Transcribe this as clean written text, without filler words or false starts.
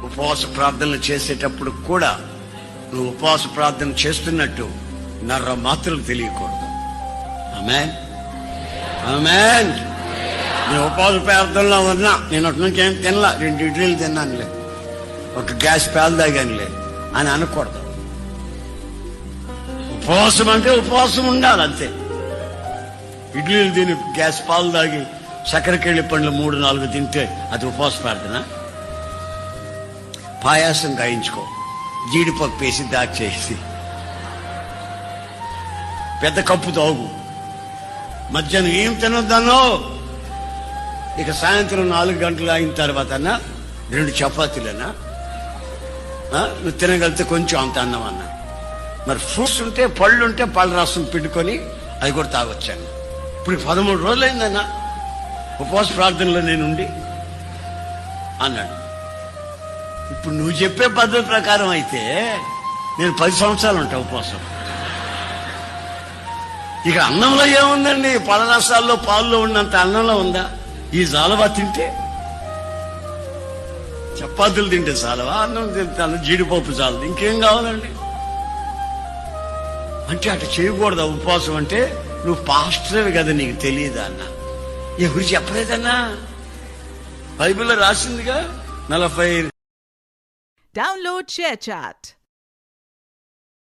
ఉపవాస ప్రార్థనలు చేసేటప్పుడు కూడా నువ్వు ఉపవాస ప్రార్థన చేస్తున్నట్టు నర్ర మాత్రం తెలియకూడదు. ఆమేన్, ఆమేన్. నేను ఉపవాస ప్రార్థనలో ఉన్నా, నేను అటు నుంచి ఏం తినలా, 2 ఇడ్లీలు తిన్నానులే, ఒక గ్యాస్ పాలు తాగానులే అని అనకూడదు. ఉపవాసం అంటే ఉపవాసం ఉండాలి అంతే. ఇడ్లీలు తిని గ్యాస్ పాలు తాగి చక్కెరకెళ్ళి పండ్లు 3-4 తింటే అది ఉపవాస ప్రార్థన? పాయాసం గాయించుకో, జీడిపప్పు వేసి దాచేసి పెద్ద కప్పు తాగు, మధ్యాహ్నం ఏం తినొద్దనో, ఇక సాయంత్రం 4 గంటలు అయిన తర్వాత 2 చపాతీలన్నా, నువ్వు తినగలిగితే కొంచెం అంత అన్నం అన్నా. మరి ఫ్రూట్స్ ఉంటే, పళ్ళు ఉంటే పళ్ళ రసం పిండుకొని అది కూడా తాగొచ్చాను. ఇప్పుడు 13 రోజులైందన్నా ఉపవాస ప్రార్థనలో నేనుండి అన్నాడు. ఇప్పుడు నువ్వు చెప్పే పద్ధతి ప్రకారం అయితే నేను 10 సంవత్సరాలు ఉంటా ఉపవాసం. ఇక అన్నంలో ఏముందండి? పళ్ళ రసాల్లో పాల్లో ఉన్నంత అన్నంలో ఉందా? ఈ జాలవా తింటే, చపాతీలు తింటే చాలవా? అన్నం తింటాను, జీడిపప్పు చాలదు, ఇంకేం కావాలండి? అంటే అటు చేయకూడదు. ఉపవాసం అంటే నువ్వు పాస్టర్వి కదా, నీకు తెలియదా అన్న? ఎవరు చెప్పలేదన్నా? బైబిల్లో రాసిందిగా 40. Download ShareChat.